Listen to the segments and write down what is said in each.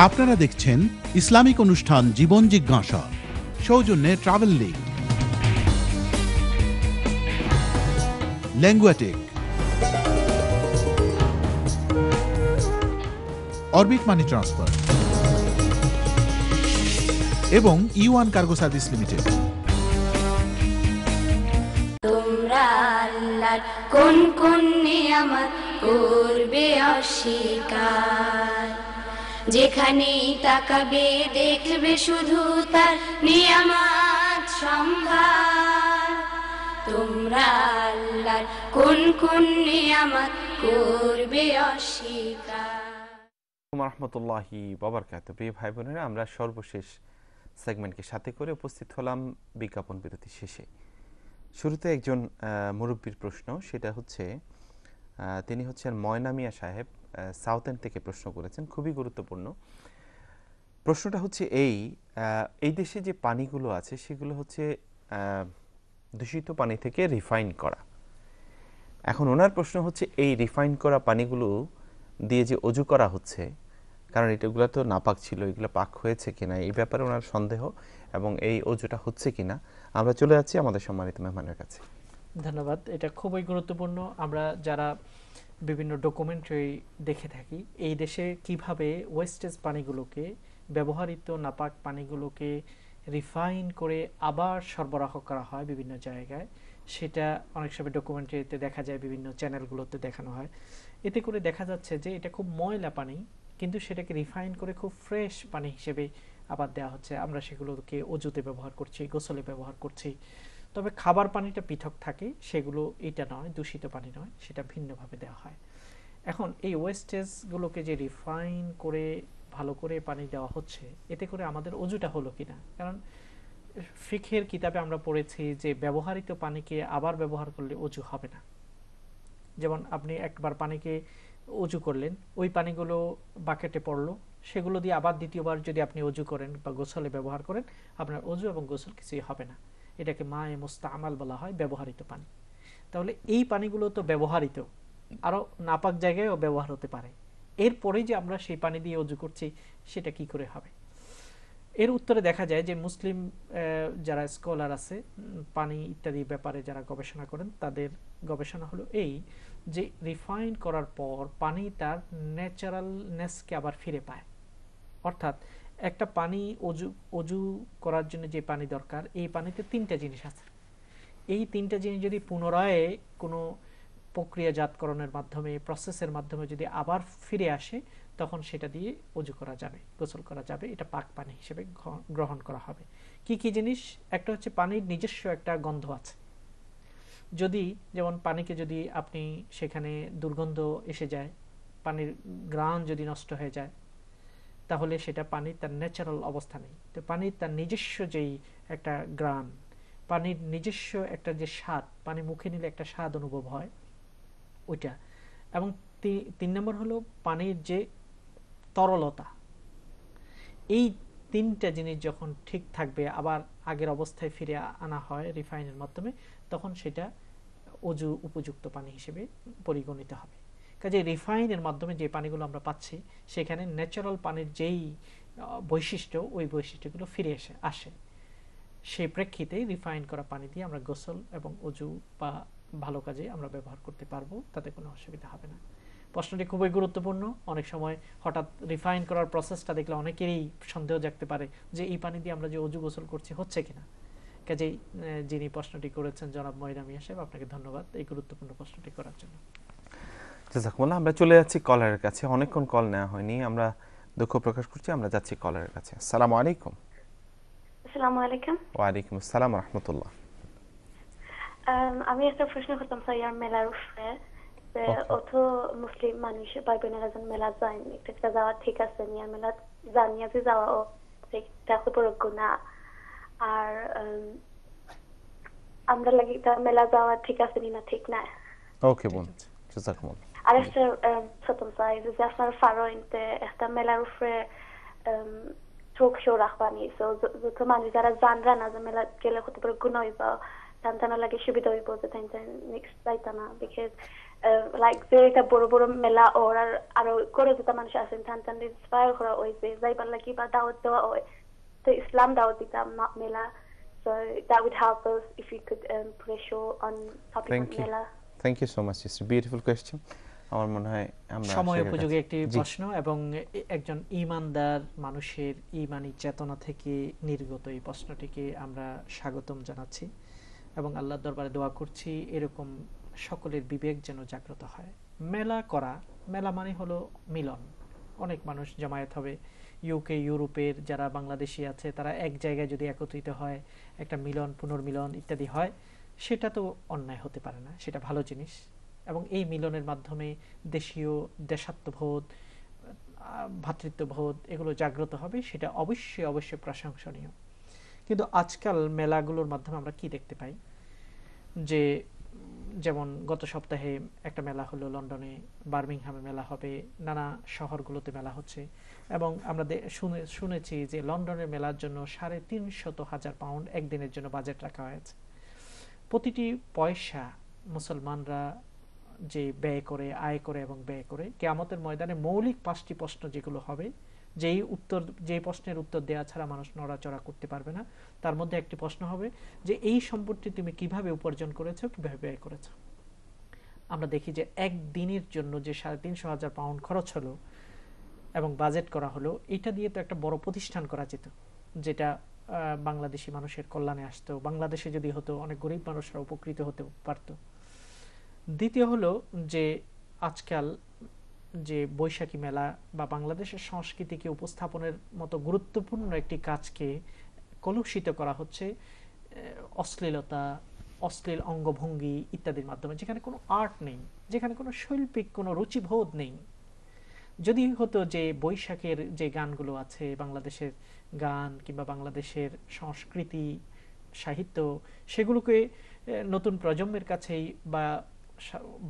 আপনারা দেখছেন ইসলামিক অনুষ্ঠান জীবন জিজ্ঞাসা, সৌজন্যে travel league, Languatech, Orbit money transfer এবং ইউয়ান কার্গো সার্ভিস লিমিটেড। তোমরা আল্লাহর কোন কোন নিয়ামত করবে অস্বীকার, যেখানেই তাকাবে দেখবে শুধু তার নিয়ামত সম্ভার। তোমরা আল্লাহর কোন কোন নিয়ামত করবে অস্বীকার। রাহমাতুল্লাহি ওয়া বারাকাতুহু। প্রিয় ভাই বোনেরা, আমরা সর্বশেষ সেগমেন্টকে সাথে করে উপস্থিত হলাম বিজ্ঞাপন বিরতি শেষে। শুরুতে একজন মুরব্বীর প্রশ্ন, সেটা হচ্ছে তিনি হচ্ছেন ময়না মিয়া সাহেব, সাউথ এন্ড থেকে প্রশ্ন করেছেন, খুবই গুরুত্বপূর্ণ। প্রশ্নটা হচ্ছে এই দেশে যে পানিগুলো আছে সেগুলো হচ্ছে দূষিত পানি থেকে রিফাইন করা। এখন ওনার প্রশ্ন হচ্ছে, এই রিফাইন করা পানিগুলো দিয়ে যে অজু করা হচ্ছে, কারণ এগুলো তো নাপাক ছিল, এগুলো পাক হয়েছে কিনা এই ব্যাপারে ওনার সন্দেহ, এবং এই অজুটা হচ্ছে কিনা। আমরা চলে যাচ্ছি আমাদের সম্মানিত মেহমানের কাছে। ধন্যবাদ। এটা খুবই গুরুত্বপূর্ণ। আমরা যারা বিভিন্ন ডকুমেন্টারি দেখে থাকি, এই দেশে কিভাবে ওয়েস্টেজ পানিগুলোকে, ব্যবহৃত নাপাক পানিগুলোকে রিফাইন করে আবার সরবরাহ করা হয় বিভিন্ন জায়গায়, সেটা অনেক সময় ডকুমেন্টারিতে দেখা যায়, বিভিন্ন চ্যানেলগুলোতে দেখানো হয়। এতে করে দেখা যাচ্ছে যে এটা খুব ময়লা পানি, কিন্তু সেটাকে রিফাইন করে খুব ফ্রেশ পানি হিসেবে আবার দেওয়া হচ্ছে। আমরা সেগুলোকে অজুতে ব্যবহার করছি, গোসলে ব্যবহার করছি। তবে খাবার পানিটা পৃথক থাকে, সেগুলো এটা নয়, দূষিত পানি নয়, সেটা ভিন্নভাবে দেওয়া হয়। এখন এই ওয়েস্টেজগুলোকে যে রিফাইন করে ভালো করে পানি দেওয়া হচ্ছে, এতে করে আমাদের অজুটা হলো কিনা। কারণ ফিকহের কিতাবে আমরা পড়েছি যে ব্যবহৃত পানিকে আবার ব্যবহার করলে অজু হবে না। যেমন আপনি একবার পানিকে অজু করলেন, ওই পানিগুলো বাকেটে পড়লো, সেগুলো দিয়ে আবার দ্বিতীয়বার যদি আপনি অজু করেন বা গোসলে ব্যবহার করেন, আপনার অজু এবং গোসল কিছুই হবে না। এটাকে মায়ে মুস্তামাল বলা হয়, ব্যবহৃত পানি। তাহলে এই পানিগুলো তো ব্যবহৃত, আরও নাপাক জায়গায়ও ব্যবহার হতে পারে। এরপরে যে আমরা সেই পানি দিয়ে অজু করছি, সেটা কি করে হবে? এর উত্তরে দেখা যায় যে মুসলিম যারা স্কলার আছে, পানি ইত্যাদি ব্যাপারে যারা গবেষণা করেন, তাদের গবেষণা হলো এই যে রিফাইন করার পর পানি তার ন্যাচারালনেসকে আবার ফিরে পায়। অর্থাৎ একটা পানি অজু করার জন্য যে পানি দরকার, এই পানিতে তিনটা জিনিস আছে। এই তিনটা জিনিস যদি পুনরায় কোনো প্রক্রিয়াজাতকরণের মাধ্যমে, প্রসেসের মাধ্যমে যদি আবার ফিরে আসে, তখন সেটা দিয়ে অজু করা যাবে, গোসল করা যাবে, এটা পাক পানি হিসেবে গ্রহণ করা হবে। কি কি জিনিস? একটা হচ্ছে পানির নিজস্ব একটা গন্ধ আছে। যদি যেমন পানিকে যদি আপনি সেখানে দুর্গন্ধ এসে যায়, পানির গ্রান যদি নষ্ট হয়ে যায়, তাহলে সেটা পানির তার ন্যাচারাল অবস্থা নেই। তো পানির তার নিজস্ব যেই একটা গ্রান, পানির নিজস্ব একটা যে স্বাদ, পানি মুখে নিলে একটা স্বাদ অনুভব হয়, ওইটা। এবং 3 নম্বর হলো পানির যে তরলতা। এই তিনটা জিনিস যখন ঠিক থাকবে, আবার আগের অবস্থায় ফিরে আনা হয় রিফাইনের মাধ্যমে, তখন সেটা অজু উপযুক্ত পানি হিসেবে পরিগণিত হবে। কাজে রিফাইনের মাধ্যমে যে পানিগুলো আমরা পাচ্ছি, সেখানে ন্যাচারাল পানির যেই বৈশিষ্ট্য, ওই বৈশিষ্ট্যগুলো ফিরে আসে। সেই প্রেক্ষিতে রিফাইন করা পানি দিয়ে আমরা গোসল এবং অজু বা ভালো কাজে আমরা ব্যবহার করতে পারবো, তাতে কোনো অসুবিধা হবে না। প্রশ্নটি খুবই গুরুত্বপূর্ণ। অনেক সময় হঠাৎ রিফাইন করার প্রসেসটা দেখলে অনেকেরই সন্দেহ জাগতে পারে যে এই পানি দিয়ে আমরা যে অজু গোসল করছি হচ্ছে কিনা। কাজেই যিনি প্রশ্নটি করেছেন জনাব ময়না মিয়া সাহেব, আপনাকে ধন্যবাদ এই গুরুত্বপূর্ণ প্রশ্নটি করার জন্য। জাযাকুমুল্লাহ। আমরা চলে যাচ্ছি কলারের কাছে। অনেকক্ষণ কল নেওয়া হয়নি, আমরা দুঃখ প্রকাশ করছি। আমরা যাচ্ছি কলারের কাছে। আসসালামু আলাইকুম। আসসালামু আলাইকুম। ওয়ালাইকুম আসসালাম ওয়া রাহমাতুল্লাহ। আমি একটা প্রশ্ন করতাম স্যার, মেলার উপরে অত মুসলিম মানুষ ভাই বোনেরা যেন মেলা যায়, একটা যাওয়া ঠিক আছে, নিয়ে মেলা জানিয়া যে যাওয়া ও এটা খুব বড় গুনাহ। আর আমরা লাগি মেলা যাওয়া ঠিক আছে না ঠিক না? ওকে বোন, জাযাকুমুল্লাহ। আর একটা সতম চাই যে আপনার ফারোইনতে একটা মেলার উপরে চোখ শো রাখবানি, যত মানুষ যারা জানরা না যে মেলা গেলে কত বড় গুনাহ হইব, টানটানা লাগে সুবিধা হইব, যে নেক্সট যাইতা না। বিকজ লাইক যে এটা বড় বড় মেলা ওর আর আরো করে যেটা মানুষ আছেন টান টান ইন্সপায়ার করা হয়েছে যাইবার লাগি বা দাওয়াত দেওয়া হয় তো ইসলাম দাওয়াত দিতাম মেলা so that would help us if we could put a show on topic Thank of you. মেলা thank you so much, it's a beautiful question. আমার মনে হয় আমরা সময় শেখের উপযোগী কাছে- একটি জি। প্রশ্ন এবং একজন ঈমানদার মানুষের ঈমানি চেতনা থেকে নির্গত এই প্রশ্নটিকে আমরা স্বাগতম জানাচ্ছি এবং আল্লাহর দরবারে দোয়া করছি এরকম সকলের বিবেক যেন জাগ্রত হয়। মেলা করা, মেলা মানে হলো মিলন, অনেক মানুষ জমায়েত হবে, ইউকে ইউরোপের যারা বাংলাদেশি আছে তারা এক জায়গায় যদি একত্রিত হয় একটা মিলন পুনর্মিলন ইত্যাদি হয়, সেটা তো অন্যায় হতে পারে না, সেটা ভালো জিনিস এবং এই মিলনের মাধ্যমে দেশীয় দেশাত্মবোধ ভ্রাতৃত্ববোধ এগুলো জাগ্রত হবে, সেটা অবশ্যই অবশ্যই প্রশংসনীয়। কিন্তু আজকাল মেলাগুলোর মাধ্যমে আমরা কি দেখতে পাই যে যেমন গত সপ্তাহে একটা মেলা হলো লন্ডনে, বার্মিংহামে মেলা হবে, নানা শহরগুলোতে মেলা হচ্ছে এবং আমরা শুনেছি যে লন্ডনের মেলার জন্য 350,000 পাউন্ড একদিনের জন্য বাজেট রাখা হয়েছে। প্রতিটি পয়সা মুসলমানরা যে ব্যয় করে, আয় করে এবং ব্যয় করে, কিয়ামতের ময়দানে মৌলিক 5টি প্রশ্ন যেগুলো হবে, যেই প্রশ্নের উত্তর দেওয়া ছাড়া মানুষ নড়াচড়া করতে পারবে না, তার মধ্যে একটি প্রশ্ন হবে যে এই সম্পত্তি তুমি কিভাবে উপার্জন করেছো, কিভাবে ব্যয় করেছো। আমরা দেখি যে একদিনের জন্য যে 350,000 পাউন্ড খরচ হলো এবং বাজেট করা হলো, এটা দিয়ে তো একটা বড় প্রতিষ্ঠান করা যেত যেটা বাংলাদেশি মানুষের কল্যাণে আসতো, বাংলাদেশে যদি হতো অনেক গরিব মানুষরা উপকৃত হতে পারত। দ্বিতীয় হলো যে আজকাল যে বৈশাখী মেলা বা বাংলাদেশের সংস্কৃতিকে উপস্থাপনের মতো গুরুত্বপূর্ণ একটি কাজকে কলুষিত করা হচ্ছে অশ্লীলতা, অশ্লীল অঙ্গভঙ্গি ইত্যাদির মাধ্যমে, যেখানে কোনো আর্ট নেই, যেখানে কোনো শৈল্পিক কোনো রুচিবোধ নেই। যদি হতো যে বৈশাখের যে গানগুলো আছে, বাংলাদেশের গান কিংবা বাংলাদেশের সংস্কৃতি সাহিত্য, সেগুলোকে নতুন প্রজন্মের কাছেই বা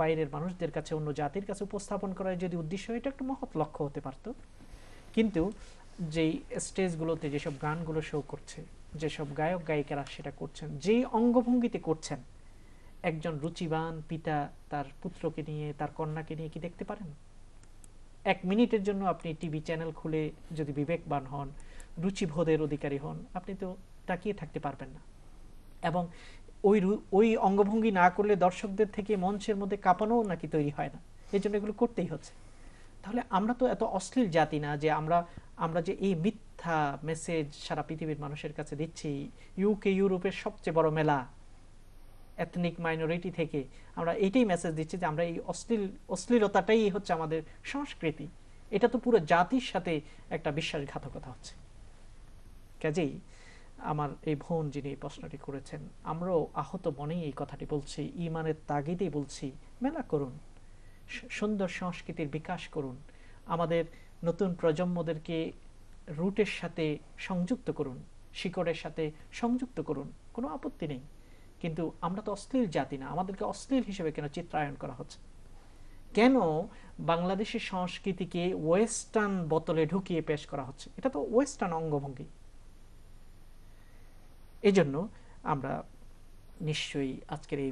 বাইরের মানুষদের কাছে, অন্য জাতির কাছে উপস্থাপন করার যদি উদ্দেশ্য, এটা একটা মহৎ লক্ষ্য হতে পারত। কিন্তু যেই স্টেজগুলোতে যেসব গানগুলো শো করছে, যেসব গায়ক গায়িকারা সেটা করছেন, যেই অঙ্গভঙ্গিতে করছেন, একজন রুচিবান পিতা তার পুত্রকে নিয়ে, তার কন্যাকে নিয়ে কি দেখতে পারেন? 1 মিনিটের জন্য আপনি টিভি চ্যানেল খুলে যদি বিবেকবান হন, রুচিবোধের অধিকারী হন, আপনি তো তাকিয়ে থাকতে পারবেন না। এবং ওই অঙ্গভঙ্গি না করলে দর্শকদের থেকে মঞ্চের মধ্যে কাঁপানো নাকি তৈরি হয় না, এই জন্য এগুলো করতেই হচ্ছে। তাহলে আমরা তো এত অশ্লীল জাতি না যে আমরা যে এই মিথ্যা মেসেজ সারা পৃথিবীর মানুষের কাছে দিচ্ছি, ইউকে ইউরোপের সবচেয়ে বড় মেলা, এথনিক মাইনরিটি থেকে আমরা এইটাই মেসেজ দিচ্ছি যে আমরা এই অশ্লীলতাটাই হচ্ছে আমাদের সংস্কৃতি। এটা তো পুরো জাতির সাথে একটা বিশ্বাসঘাতকতা হচ্ছে। কাজেই আমার এই বোন যিনি এই প্রশ্নটি করেছেন, আমরাও আহত মনেই এই কথাটি বলছি, ঈমানের তাগিদে বলছি, মেলা করুন, সুন্দর সংস্কৃতির বিকাশ করুন, আমাদের নতুন প্রজন্মদেরকে রুটের সাথে সংযুক্ত করুন, শিকড়ের সাথে সংযুক্ত করুন, কোনো আপত্তি নেই। কিন্তু আমরা তো অশ্লীল জাতি না, আমাদেরকে অশ্লীল হিসেবে কেন চিত্রায়ন করা হচ্ছে? কেন বাংলাদেশের সংস্কৃতিকে ওয়েস্টার্ন বোতলে ঢুকিয়ে পেশ করা হচ্ছে? এটা তো ওয়েস্টার্ন অঙ্গভঙ্গি। এই জন্য আমরা নিশ্চয়ই আজকের এই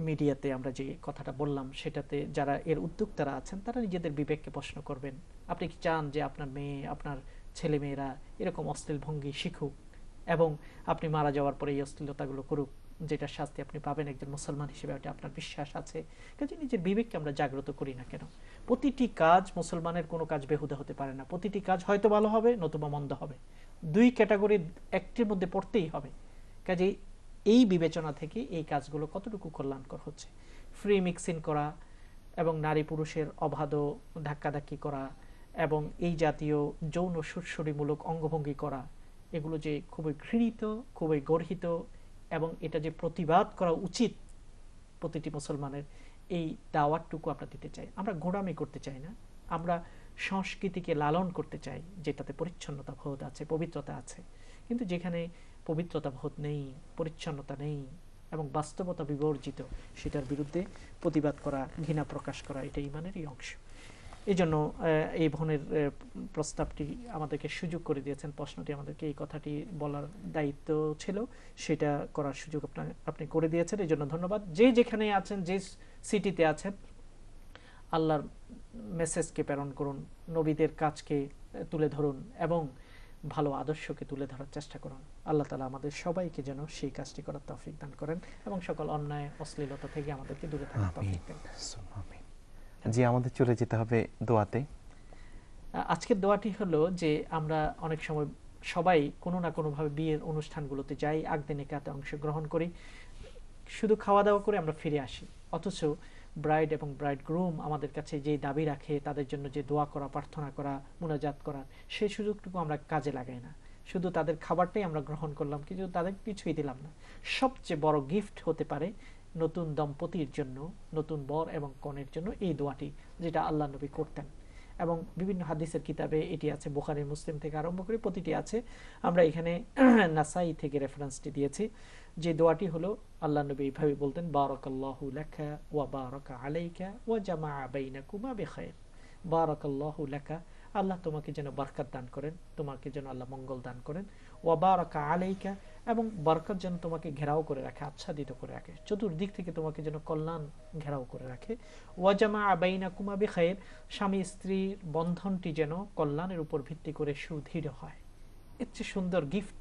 মিডিয়াতে আমরা যে কথাটা বললাম, সেটাতে যারা এর উদ্যোক্তারা আছেন তারা নিজেদের বিবেককে প্রশ্ন করবেন। আপনি কি চান যে আপনার মেয়ে, আপনার ছেলে মেয়েরা এরকম অশ্লীল ভঙ্গি শিখুক এবং আপনি মারা যাওয়ার পরে এই অশ্লীলতাগুলো করুক, যেটা শাস্তি আপনি পাবেন একজন মুসলমান হিসেবে, ওটা আপনার বিশ্বাস আছে? কাজে নিজের বিবেককে আমরা জাগ্রত করি না কেন? প্রতিটি কাজ, মুসলমানের কোনো কাজ বেহুদা হতে পারে না, প্রতিটি কাজ হয়তো ভালো হবে নতুবা মন্দ হবে, 2 ক্যাটাগরি একটির মধ্যে পড়তেই হবে। কাজে এই বিবেচনা থেকে এই কাজগুলো কতটুকু কল্যাণকর হচ্ছে, ফ্রি মিক্সিং করা এবং নারী পুরুষের অবাধ ধাক্কাধাক্কি করা এবং এই জাতীয় যৌন সুরসুরিমূলক অঙ্গভঙ্গি করা, এগুলো যে খুবই ঘৃণিত, খুবই গর্হিত এবং এটা যে প্রতিবাদ করা উচিত প্রতিটি মুসলমানের, এই দাওয়াতটুকু আমরা দিতে চাই। আমরা গোঁড়ামি করতে চাই না, আমরা সংস্কৃতিকে লালন করতে চাই যেটাতে পরিচ্ছন্নতা বোধ আছে, পবিত্রতা আছে। কিন্তু যেখানে পবিত্রতা বোধ নেই, পরিচ্ছন্নতা নেই এবং বাস্তবতা বিবর্জিত, সেটার বিরুদ্ধে প্রতিবাদ করা, ঘৃণা প্রকাশ করা, এটা ঈমানেরই অংশ। এই জন্য এই বোনের প্রস্তাবটি আমাদেরকে সুযোগ করে দিয়েছেন, প্রশ্নটি আমাদেরকে এই কথাটি বলার দায়িত্ব ছিল, সেটা করার সুযোগ আপনি করে দিয়েছেন, এই জন্য ধন্যবাদ। যে যেখানে আছেন, যে সিটিতে আছেন, আল্লাহর মেসেজকে প্রেরণ করুন, নবীদের কাজকে তুলে ধরুন এবং ভালো আদর্শকে তুলে ধরার চেষ্টা করুন। আল্লাহ তাআলা আমাদের সবাইকে যেন সেই কাজটি করার তৌফিক দান করেন এবং সকল অন্যায় অশ্লীলতা থেকে আমাদেরকে দূরে থাকার তৌফিক দেন। আমিন। জি, আমাদের চলে যেতে হবে দোয়াতে। আজকের দোয়াটি হলো যে আমরা অনেক সময় সবাই কোনো না কোনোভাবে বিয়ের অনুষ্ঠানগুলোতে যাই, আকদে নিকাতে অংশগ্রহণ করি, শুধু খাওয়া দাওয়া করে আমরা ফিরে আসি, অথচ ব্রাইড এবং ব্রাইড গ্রুম আমাদের কাছে যে দাবি রাখে, তাদের জন্য যে দোয়া করা, প্রার্থনা করা, মুনাজাত করা, সেই সুযোগটুকু আমরা কাজে লাগাই না। শুধু তাদের খাবারটাই আমরা গ্রহণ করলাম, কিন্তু তাদের কিছুই দিলাম না। সবচেয়ে বড় গিফট হতে পারে নতুন দম্পতির জন্য, নতুন বর এবং কনের জন্য এই দোয়াটি, যেটা আল্লাহ নবী করতেন এবং বিভিন্ন হাদিসের কিতাবে এটি আছে, বুখারী মুসলিম থেকে আরম্ভ করে প্রতিটি আছে। আমরা এখানে নাসাই থেকে রেফারেন্সটি দিয়েছি। যে দোয়াটি হলো, আল্লাহ নবী এইভাবে বলতেন, বারাকাল্লাহু লাকা ওয়া বারাকা আলাইকা ওয়া জামাআ বাইনাকুমা বিখাইর। বারাকাল্লাহু লাকা, আল্লাহ তোমাকে যেন বরকত দান করেন, তোমাকে যেন আল্লাহ মঙ্গল দান করেন। ওয়া বারাকা আলাইকা, এবং বরকত যেন তোমাকে ঘেরাও করে রাখে, আচ্ছাদিত করে রাখে, চতুর্দিক থেকে তোমাকে যেন কল্যাণ ঘেরাও করে রাখে। ওয়া জামাআ বাইনাকুমা বিখাইর, স্বামী স্ত্রীর বন্ধনটি যেন কল্যাণের উপর ভিত্তি করে সুদৃঢ় হয়। এর চেয়ে সুন্দর গিফট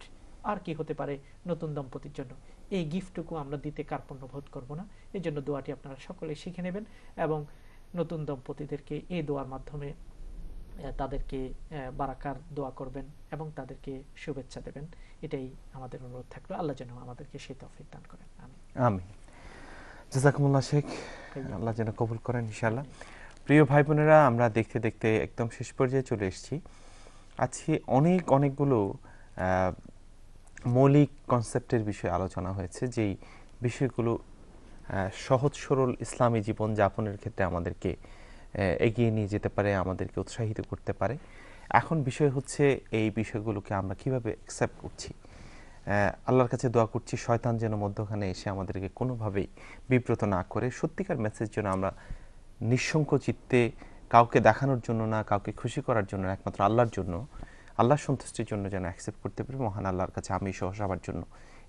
আর কি হতে পারে নতুন দম্পতির জন্য? এই গিফটটুকু আমরা দিতে কার্পণ্য বোধ করব না। এই জন্য দোয়াটি আপনারা সকলে শিখে নেবেন এবং নতুন দম্পতিদেরকে এই দোয়ার মাধ্যমে তাদেরকে বারাকার দোয়া করবেন এবং তাদেরকে শুভেচ্ছা দেবেন। এটাই আমাদের অনুরোধ থাকলো। আল্লাহ যেন আমাদেরকে সেই তৌফিক দান করেন। আমিন। আমিন। জাযাকুমুল্লাহ শেখ, আল্লাহ যেন কবুল করেন ইনশাআল্লাহ। প্রিয় ভাই বোনেরা, আমরা দেখতে দেখতে একদম শেষ পর্যায়ে চলে এসেছি। আজকে অনেকগুলো মৌলিক কনসেপ্টের বিষয়ে আলোচনা হয়েছে, যেই বিষয়গুলো সহজ সরল ইসলামী জীবন যাপনের ক্ষেত্রে আমাদেরকে এগিয়ে নিয়ে যেতে পারে, আমাদেরকে উৎসাহিত করতে পারে। এখন বিষয় হচ্ছে এই বিষয়গুলোকে আমরা কিভাবে অ্যাকসেপ্ট করছি। আল্লাহর কাছে দোয়া করছি শয়তান যেন মধ্যখানে এসে আমাদেরকে কোনোভাবেই বিব্রত না করে, সত্যিকার মেসেজ যেন আমরা নিঃসংক চিত্তে, কাউকে দেখানোর জন্য না, কাউকে খুশি করার জন্য, একমাত্র আল্লাহর জন্য, আল্লাহর সন্তুষ্টির জন্য যেন অ্যাকসেপ্ট করতে পারি মহান আল্লাহর কাছে, আমি সহ সবার জন্য।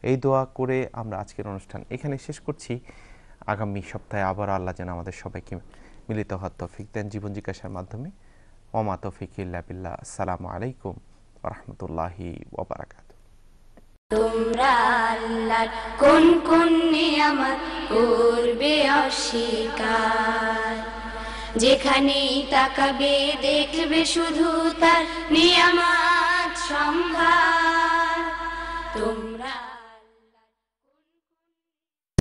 এই দোয়া করে আমরা আজকের অনুষ্ঠান এখানে শেষ করছি। আগামী সপ্তাহে আবার আল্লাহ যেন আমাদের সবাইকে মিলিত হওয়ার তৌফিক দেন জীবন জিজ্ঞাসার মাধ্যমে। ওমা তৌফিক ইল্লা বিল্লাহ। আসসালামু আলাইকুম ওয়া রাহমাতুল্লাহি ওয়া বারাকাতুহু। তোমরা আল্লাহর কোন কোন নিয়ামত করবে অস্বীকার, যেখানেই তাকাবে দেখবে শুধু তার নিয়ামত সম্ভার।